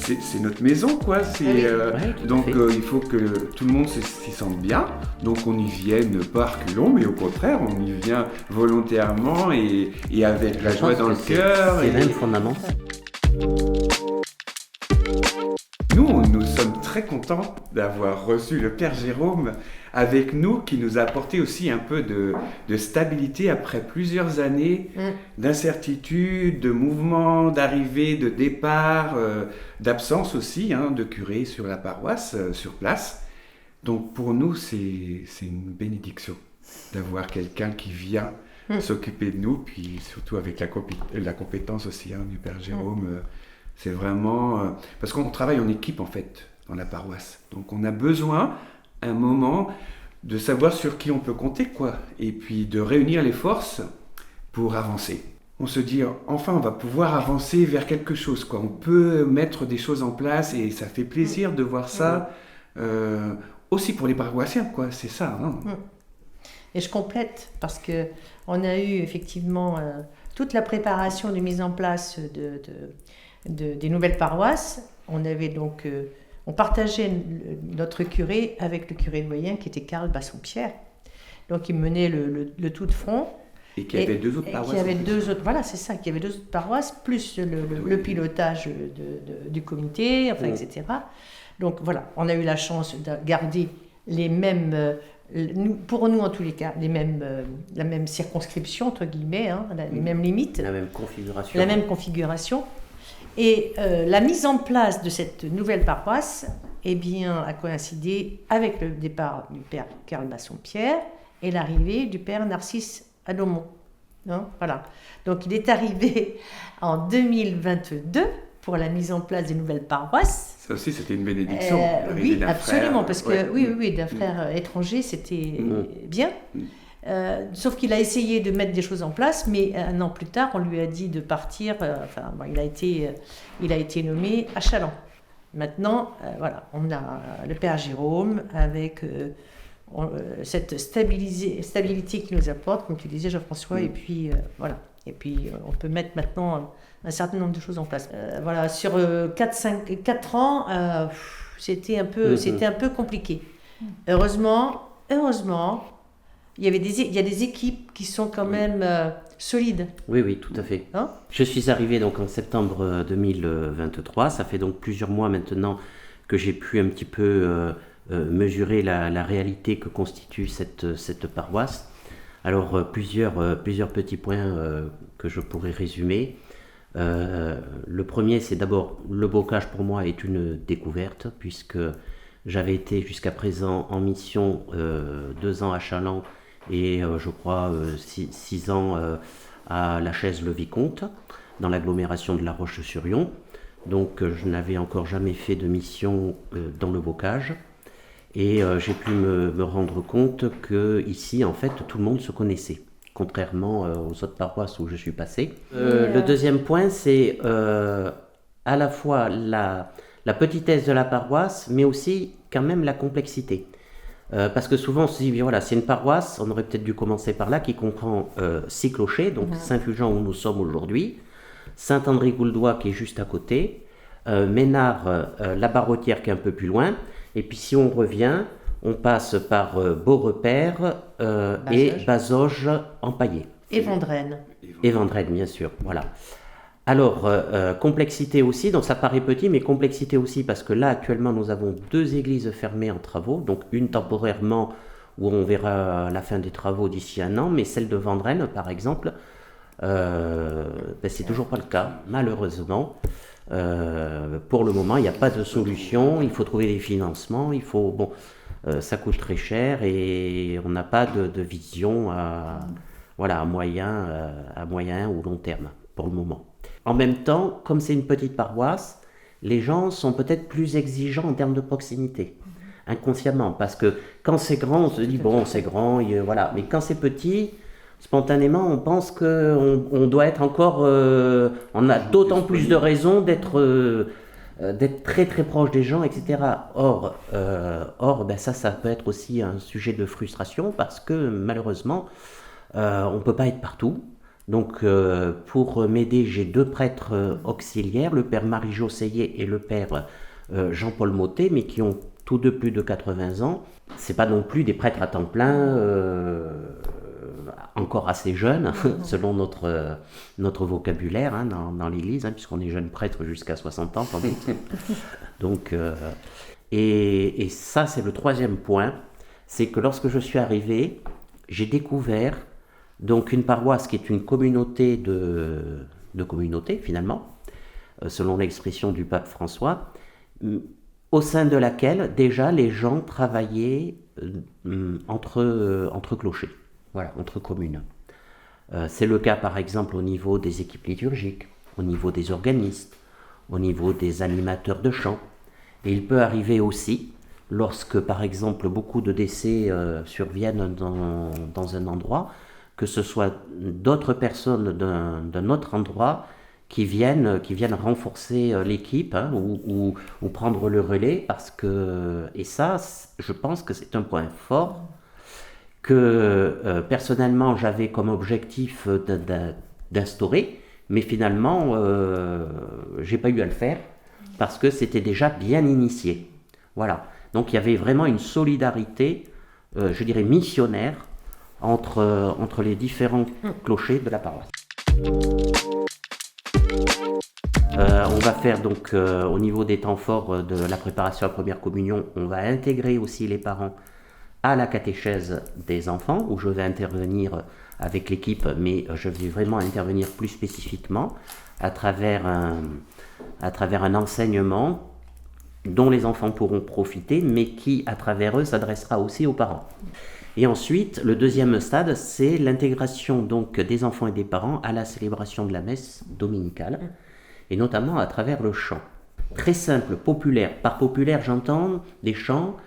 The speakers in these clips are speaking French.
c'est notre maison, quoi. Donc il faut que tout le monde s'y sente bien. Donc on y vienne pas reculons, mais au contraire, on y vient volontairement et avec la joie dans le cœur. C'est même fondamental. Nous sommes très contents d'avoir reçu le Père Jérôme avec nous, qui nous a apporté aussi un peu de stabilité après plusieurs années d'incertitude, de mouvement, d'arrivée, de départ, d'absence aussi de curé sur la paroisse, sur place. Donc pour nous, c'est une bénédiction d'avoir quelqu'un qui vient s'occuper de nous, puis surtout avec la compétence aussi du Père Jérôme. C'est vraiment... parce qu'on travaille en équipe, en fait, dans la paroisse. Donc, on a besoin, un moment, de savoir sur qui on peut compter, quoi. Et puis, de réunir les forces pour avancer. On se dit, enfin, on va pouvoir avancer vers quelque chose, quoi. On peut mettre des choses en place et ça fait plaisir de voir ça. Aussi pour les paroissiens, quoi. C'est ça, Et je complète, parce qu'on a eu, effectivement, toute la préparation de mise en place des nouvelles paroisses. On avait donc, on partageait notre curé avec le curé doyen qui était Karl Bassompierre. Donc il menait le tout de front. Et qui avait deux autres paroisses. Voilà, c'est ça, qui avait deux autres paroisses, plus le pilotage du comité, etc. Donc voilà, on a eu la chance de garder les mêmes, pour nous en tous les cas, la même circonscription, entre guillemets, les mêmes limites. La même configuration. La même configuration. Et la mise en place de cette nouvelle paroisse a coïncidé avec le départ du père Karl Bassompierre et l'arrivée du père Narcisse Adomont. Voilà. Donc il est arrivé en 2022 pour la mise en place des nouvelles paroisses. Ça aussi, c'était une bénédiction. Oui, absolument, parce que d'un frère étranger, c'était bien. Sauf qu'il a essayé de mettre des choses en place, mais un an plus tard, on lui a dit de partir. Il a été nommé à Challans. Maintenant, on a le Père Jérôme avec cette stabilité qu'il nous apporte, comme tu disais, Jean-François, et puis voilà. Et puis on peut mettre maintenant un certain nombre de choses en place. Sur 4 ans, c'était un peu compliqué. Heureusement. Il y a des équipes qui sont quand même solides. Oui, tout à fait. Je suis arrivé donc en septembre 2023. Ça fait donc plusieurs mois maintenant que j'ai pu un petit peu mesurer la réalité que constitue cette paroisse. Alors, plusieurs petits points que je pourrais résumer. Le premier, c'est d'abord, le bocage pour moi est une découverte, puisque j'avais été jusqu'à présent en mission 2 ans à Challans et je crois 6 ans à la Chaise-le-Vicomte, dans l'agglomération de La Roche-sur-Yon. Donc je n'avais encore jamais fait de mission dans le bocage. Et j'ai pu me rendre compte qu'ici, en fait, tout le monde se connaissait, contrairement aux autres paroisses où je suis passé. Le deuxième point, c'est à la fois la petitesse de la paroisse, mais aussi quand même la complexité. Parce que souvent on se dit, voilà, c'est une paroisse, on aurait peut-être dû commencer par là, qui comprend 6 clochers, donc Saint-Fulgent où nous sommes aujourd'hui, Saint-André-Gouldois qui est juste à côté, Ménard, la Barrotière qui est un peu plus loin, et puis si on revient, on passe par Beaurepaire et Bazoges empaillé. Et Vendrenne. Et Vendrenne, bien sûr, voilà. Alors, complexité aussi, donc ça paraît petit, mais complexité aussi, parce que là, actuellement, nous avons 2 églises fermées en travaux, donc une temporairement, où on verra la fin des travaux d'ici 1 an, mais celle de Vendrenne, par exemple, c'est toujours pas le cas, malheureusement. Pour le moment, il n'y a pas de solution, il faut trouver des financements, ça coûte très cher, et on n'a pas de vision à moyen ou long terme, pour le moment. En même temps, comme c'est une petite paroisse, les gens sont peut-être plus exigeants en termes de proximité, inconsciemment, parce que quand c'est grand, on se dit, bon, c'est grand, voilà. Mais quand c'est petit, spontanément, on pense qu'on doit être encore... on a d'autant plus de raisons d'être très très proche des gens, etc. Or, ça peut être aussi un sujet de frustration, parce que malheureusement, on ne peut pas être partout. Donc, pour m'aider, j'ai 2 prêtres auxiliaires, le père Marie-Jo Seillet et le père Jean-Paul Mottet, mais qui ont tous deux plus de 80 ans. C'est pas non plus des prêtres à temps plein, encore assez jeunes, selon notre vocabulaire hein, dans l'Église, hein, puisqu'on est jeune prêtre jusqu'à 60 ans, sans doute. Donc, et ça, c'est le 3e point, c'est que lorsque je suis arrivé, j'ai découvert donc une paroisse qui est une communauté de communautés, finalement, selon l'expression du pape François, au sein de laquelle déjà les gens travaillaient entre clochers, voilà, entre communes. C'est le cas par exemple au niveau des équipes liturgiques, au niveau des organistes, au niveau des animateurs de chant. Et il peut arriver aussi, lorsque par exemple beaucoup de décès surviennent dans un endroit, que ce soit d'autres personnes d'un autre endroit qui viennent renforcer l'équipe hein, ou prendre le relais parce que, et ça je pense que c'est un point fort que personnellement j'avais comme objectif d'instaurer, mais finalement j'ai pas eu à le faire parce que c'était déjà bien initié. Voilà, donc il y avait vraiment une solidarité, je dirais missionnaire, entre les différents clochers de la paroisse. On va faire donc au niveau des temps forts de la préparation à la première communion, on va intégrer aussi les parents à la catéchèse des enfants, où je vais intervenir avec l'équipe, mais je vais vraiment intervenir plus spécifiquement à travers un enseignement dont les enfants pourront profiter, mais qui, à travers eux, s'adressera aussi aux parents. Et ensuite, le 2e stade, c'est l'intégration donc des enfants et des parents à la célébration de la messe dominicale, et notamment à travers le chant. Très simple, populaire. Par populaire, j'entends des chants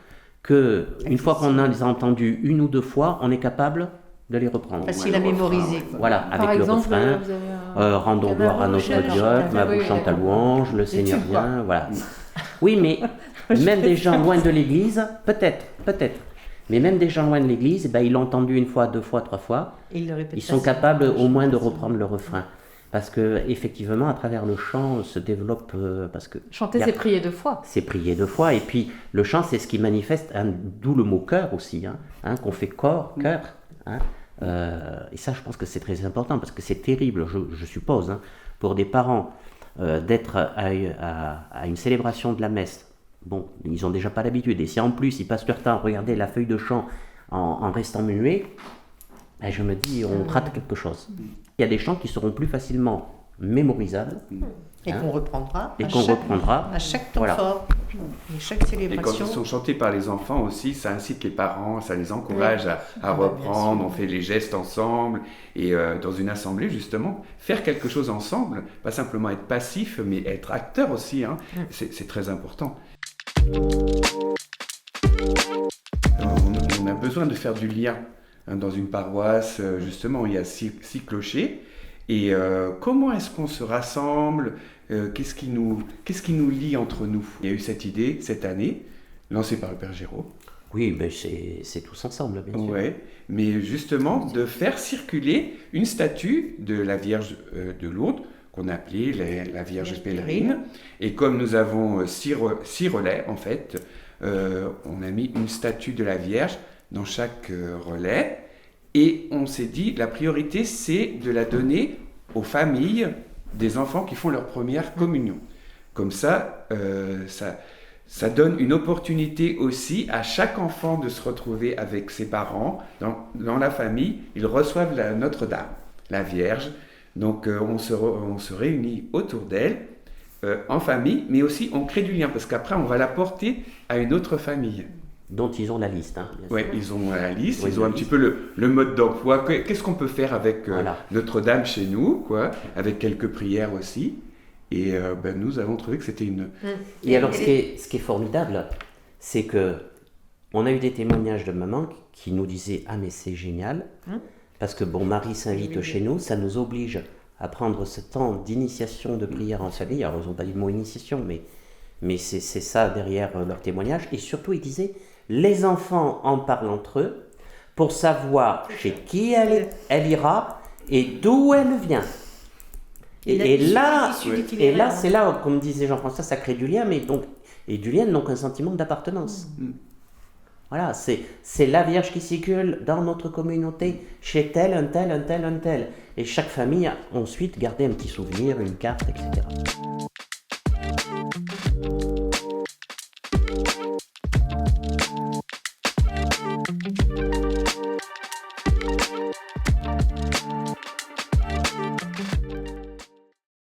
que, une fois qu'on les a entendus 1 ou 2 fois, on est capable de les reprendre. Facile à mémoriser. Voilà, avec le refrain, rendons gloire à notre Dieu, ma bouche chante ta louange, le Seigneur vient, voilà. Oui, mais même des gens loin de l'église, peut-être, mais même des gens loin de l'église, eh ben, ils l'ont entendu 1 fois, 2 fois, 3 fois, ils sont capables au moins de reprendre le refrain. Parce que effectivement, à travers le chant, se développe parce que chanter, c'est prier 2 fois. C'est prier 2 fois, et puis le chant, c'est ce qui manifeste, d'où le mot cœur aussi, qu'on fait corps, cœur. Et ça, je pense que c'est très important parce que c'est terrible, je suppose, pour des parents d'être à une célébration de la messe. Bon, ils n'ont déjà pas l'habitude, et si en plus ils passent leur temps à regarder la feuille de chant en restant muets, ben je me dis, on rate quelque chose. Il y a des chants qui seront plus facilement mémorisables. Et qu'on reprendra. À chaque temps fort. Et chaque célébration. Et quand ils sont chantés par les enfants aussi, ça incite les parents, ça les encourage à reprendre, on fait les gestes ensemble. Et dans une assemblée, justement, faire quelque chose ensemble, pas simplement être passif, mais être acteur aussi, c'est très important. On a besoin de faire du lien. Dans une paroisse, justement, il y a 6 clochers. Et comment est-ce qu'on se rassemble? Qu'est-ce qui nous lie entre nous? Il y a eu cette idée, cette année, lancée par le Père Jérôme. Oui, ben c'est tous ensemble, bien sûr. Ouais, mais justement, de faire circuler une statue de la Vierge de Lourdes, qu'on appelait la Vierge pèlerine. Et comme nous avons 6 relais, en fait, on a mis une statue de la Vierge dans chaque relais, et on s'est dit la priorité c'est de la donner aux familles des enfants qui font leur première communion. Comme ça, ça donne une opportunité aussi à chaque enfant de se retrouver avec ses parents dans la famille. Ils reçoivent la Notre-Dame, la Vierge, donc on se réunit autour d'elle en famille, mais aussi on crée du lien parce qu'après on va la porter à une autre famille. Dont ils ont la liste. Oui, ils ont la liste, ils ont un petit peu le mode d'emploi. Qu'est-ce qu'on peut faire avec Notre-Dame chez nous, avec quelques prières aussi. Et nous avons trouvé que c'était une... Et alors, ce qui est formidable, c'est que on a eu des témoignages de mamans qui nous disaient « Ah, mais c'est génial, parce que Marie s'invite chez nous, ça nous oblige à prendre ce temps d'initiation de prière en famille. » Alors, ils n'ont pas dit le mot initiation, mais c'est ça derrière leur témoignage. Et surtout, ils disaient les enfants en parlent entre eux pour savoir chez qui elle ira et d'où elle vient. Et là, c'est là, comme disait Jean-François, ça crée du lien, et du lien, donc un sentiment d'appartenance. Voilà, c'est la Vierge qui circule dans notre communauté, chez tel, un tel. Et chaque famille a ensuite gardé un petit souvenir, une carte, etc.